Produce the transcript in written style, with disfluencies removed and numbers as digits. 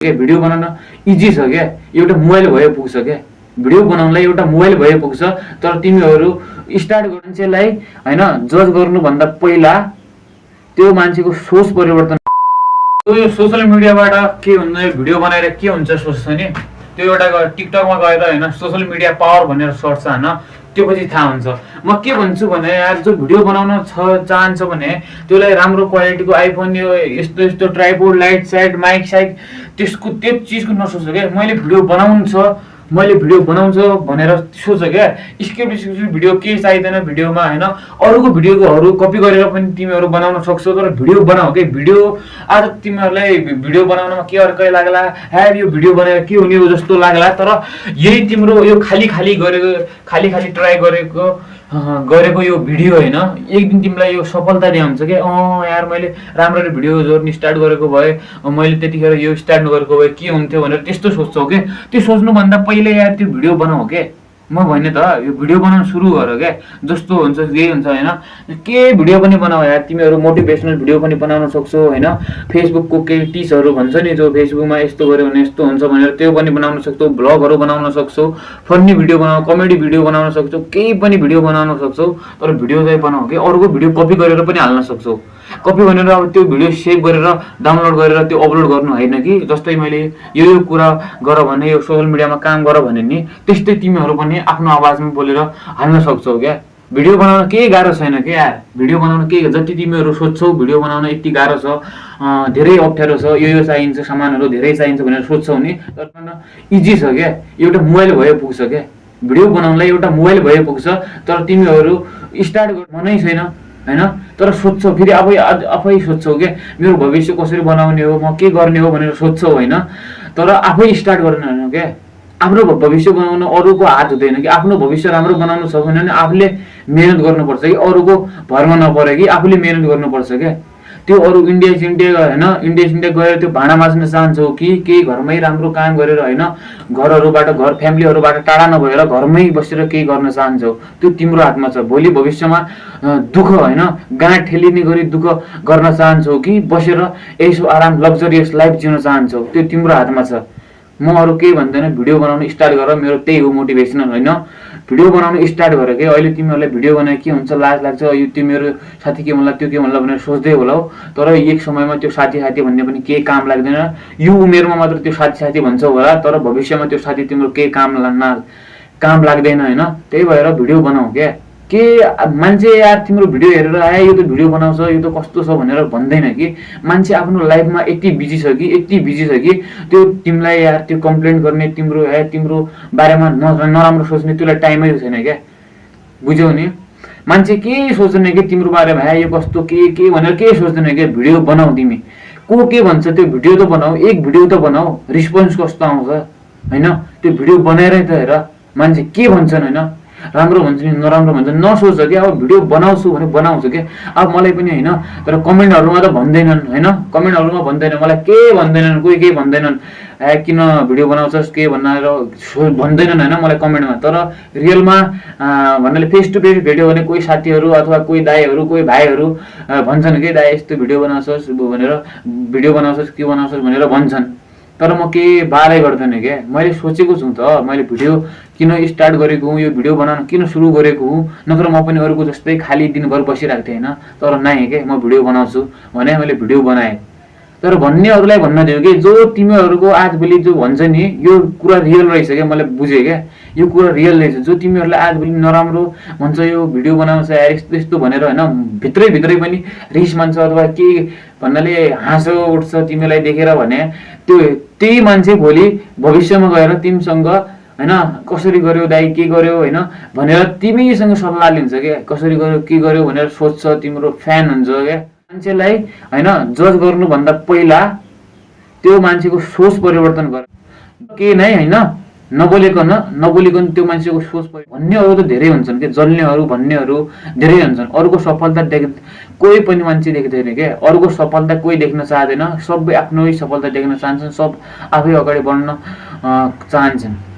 के भिडियो बनाउन इजी छ क्या, एउटा मोबाइल भए पुग्छ क्या। भिडियो बनाउनलाई एउटा मोबाइल भए पुग्छ। तर तिमीहरू स्टार्ट गर्ने मान्छेलाई हैन जज गर्नुभन्दा पहिला त्यो मान्छेको सोच परिवर्तन। यो सोशल मिडियाबाट के हुन्छ, भिडियो बनाएर के हुन्छ सोच्छ नि, त्यो एउटा टिकटकमा गएर हैन सोशल मिडिया पावर भनेर सर्च हैन, त्यो पछि थाहा हुन्छ। म के भन्छु भने यार जो भिडियो बनाउन चाहन्छ भने त्यसलाई राम्रो क्वालिटीको आइफोन यस्तो यस्तो ट्राइपोड लाइट साइट माइक साइक त्यसको त्यो चिजको नसोच क्या। मैले भिडियो बनाउनु छ, मैले भिडियो बनाउँछु भनेर सोच क्या। स्क्रिप्ट भिडियो केही चाहिँदैन भिडियोमा हैन, अरूको भिडियोहरू कपी गरेर पनि तिमीहरू बनाउन सक्छौ। तर भिडियो बनाऊ के। भिडियो आज तिमीहरूलाई भिडियो बनाउनमा के अर्कै लाग्ला, यार यो भिडियो बनाएर के हुने हो जस्तो लाग्ला। तर यही तिम्रो यो खाली खाली ट्राई गरेको यो भिडियो हैन, एक दिन तिमीलाई यो सफलता दिन्छ क्या। यार मैले राम्ररी भिडियो जोड्न स्टार्ट गरेको भए, मैले त्यतिखेर यो स्टार्ट गरेको भए के हुन्थ्यो भनेर त्यस्तो सोच्छौ के। त्यो सोच्नुभन्दा पहिले यार त्यो भिडियो बनाऊ के। म भने त यो भिडियो बनाउन सुरु गर क्या। जस्तो हुन्छ यही हुन्छ हैन, के भिडियो पनि बनाऊ यार। तिमीहरू मोटिभेसनल भिडियो पनि बनाउन सक्छौ हैन। फेसबुकको केही टिप्सहरू भन्छ नि, जो फेसबुकमा यस्तो गर्यो भने यस्तो हुन्छ भनेर त्यो पनि बनाउन सक्छौ। ब्लगहरू बनाउन सक्छौ, फन्नी भिडियो बनाऊ, कमेडी भिडियो बनाउन सक्छौ, केही पनि भिडियो बनाउन सक्छौ। तर भिडियो चाहिँ बनाऊ के। अरूको भिडियो कपी गरेर पनि हाल्न सक्छौ। कपी भनेर अब त्यो भिडियो सेभ गरेर डाउनलोड गरेर त्यो अपलोड गर्नु होइन कि। जस्तै मैले यो कुरा गर भने, यो सोशल मिडियामा काम गर भने नि, त्यस्तै तिमीहरू पनि आफ्नो आवाजमा बोलेर हाल्न सक्छौ क्या। भिडियो बनाउन केही गाह्रो छैन के यार। भिडियो बनाउन के जति तिमीहरू सोच्छौ भिडियो बनाउन यति गाह्रो छ, धेरै अप्ठ्यारो छ, यो चाहिन्छ, सामानहरू धेरै चाहिन्छ भनेर सोच्छौ नि, तर इजी छ क्या। एउटा मोबाइल भए पुग्छ क्या। भिडियो बनाउनलाई एउटा मोबाइल भए पुग्छ। तर तिमीहरू स्टार्ट गर्नै छैन हैन, तर सोध्छौ फेरि आफै सोध्छौ के मेरो भविष्य कसरी बनाउने हो, म के गर्ने हो भनेर सोध्छौ हैन। तर आफै स्टार्ट गर्न हैन के। आफ्नो भविष्य बनाउन अरूको हात हुँदैन कि। आफ्नो भविष्य राम्रो बनाउनु छ भने आफूले मेहनत गर्नुपर्छ कि, अरूको भरमा नपरे कि आफूले मेहनत गर्नुपर्छ क्या। त्यो अरू इन्डिया हैन, इन्डिया गएर त्यो भाँडा माझ्न चाहन्छौ कि केही घरमै राम्रो काम गरेर हैन, घर फ्यामिलीहरूबाट टाढा नभएर घरमै बसेर केही गर्न चाहन्छौ, त्यो तिम्रो हातमा छ। भोलि भविष्यमा दुःख हैन गाँठ ठेलिने गरी दुःख गर्न चाहन्छौ कि बसेर यसो आराम लग्जरियस लाइफ जिउन चाहन्छौ, त्यो तिम्रो हातमा छ। म अरू केही भन्दैन, भिडियो बनाउन स्टार्ट गर। मेरो त्यही हो मोटिभेसनल हैन। भिडियो बनाउन स्टार्ट गर के। अहिले तिमीहरूलाई भिडियो बनाए के हुन्छ, लाज लाग्छ, यो तिमीहरू साथी के भन्ला त्यो के भन्ला भनेर सोच्दै होला हौ। तर एक समयमा त्यो साथी भन्ने पनि केही काम लाग्दैन। यो उमेरमा मात्र त्यो साथी भन्छौ होला, तर भविष्यमा त्यो साथी तिम्रो केही काम लाग्दैन हैन। त्यही भएर भिडियो बनाऊ के मान्छे यार तिम्रो भिडियो हेरेर आए यो त भिडियो बनाउँछ, यो त कस्तो छ भनेर भन्दैन कि। मान्छे आफ्नो लाइफमा यति बिजी छ कि त्यो तिमीलाई यार त्यो कम्प्लेन गर्ने, तिम्रो बारेमा नराम्रो सोच्ने त्यसलाई टाइमै छैन क्या। बुझ्यौ नि। मान्छे के सोच्दैन कि तिम्रो बारेमा यो कस्तो के भनेर केही सोच्दैन कि। भिडियो बनाऊ तिमी। को के भन्छ त्यो भिडियो त बनाऊ, एक भिडियो त बनाऊ, रिस्पोन्स कस्तो आउँछ हैन, त्यो भिडियो बनाएरै त हेर। मान्छे के भन्छन् हैन, राम्रो भन्छ नि नराम्रो भन्छ नसोच कि। अब भिडियो बनाउँछु भने बनाउँछु के। अब मलाई पनि हैन, तर कमेन्टहरूमा त भन्दैनन् हैन, कमेन्टहरूमा भन्दैन, मलाई के भन्दैनन्, कोही के भन्दैनन्, किन भिडियो बनाउँछस् के भनेर भन्दैनन् हैन मलाई कमेन्टमा। तर रियलमा भन्नाले फेस टु फेस भेट्यो भने कोही साथीहरू अथवा कोही दाइहरू, कोही भाइहरू भन्छन् कि दाइ यस्तो भिडियो बनाउँछस् भनेर, भिडियो बनाउँछस् के बनाउँछस् भनेर भन्छन्। तर म के बारै गर्दैन क्या। मैले सोचेको छु त, मैले भिडियो किन स्टार्ट गरेको हुँ, यो भिडियो बनाउन किन सुरु गरेको हुँ। नत्र म पनि अरूको जस्तै खाली दिनभर बसिरहेको थिएँ हैन। तर नाइ के, म भिडियो बनाउँछु भने मैले भिडियो बनाएँ। तर भन्नेहरूलाई भन्न दियो कि जो तिमीहरूको आजभोलि जो भन्छ नि यो कुरा रियल रहेछ क्या। मैले बुझेँ क्या, यो कुरा रियल रहेछ। जो तिमीहरूलाई आजभोलि नराम्रो भन्छ, यो भिडियो बनाउँछ यार यस्तो यस्तो भनेर हैन, भित्रै पनि रिस मान्छ अथवा के भन्नाले हाँसो उठ्छ तिमीलाई देखेर भने, त्यही मान्छे भोलि भविष्यमा गएर तिमीसँग हैन कसरी गर्यो दाइ के गर्यो हैन भनेर तिमीसँग सल्लाह लिन्छ क्या। कसरी गर्यो के गर्यो भनेर सोध्छ, तिम्रो फ्यान हुन्छ क्या। मान्छेलाई हैन जज गर्नुभन्दा पहिला त्यो मान्छेको सोच परिवर्तन गर के नै हैन। नबोलिकन त्यो मान्छेको सोच भन्नेहरू त धेरै हुन्छन् के, जल्नेहरू भन्नेहरू धेरै हुन्छन्। अरूको सफलता कोही पनि मान्छे देख्दैन के। अरूको सफलता कोही देख्न चाहदैन, सबै आफ्नै सफलता देख्न चाहन्छन्, सब आफै अगाडि बढ्न चाहन्छन्।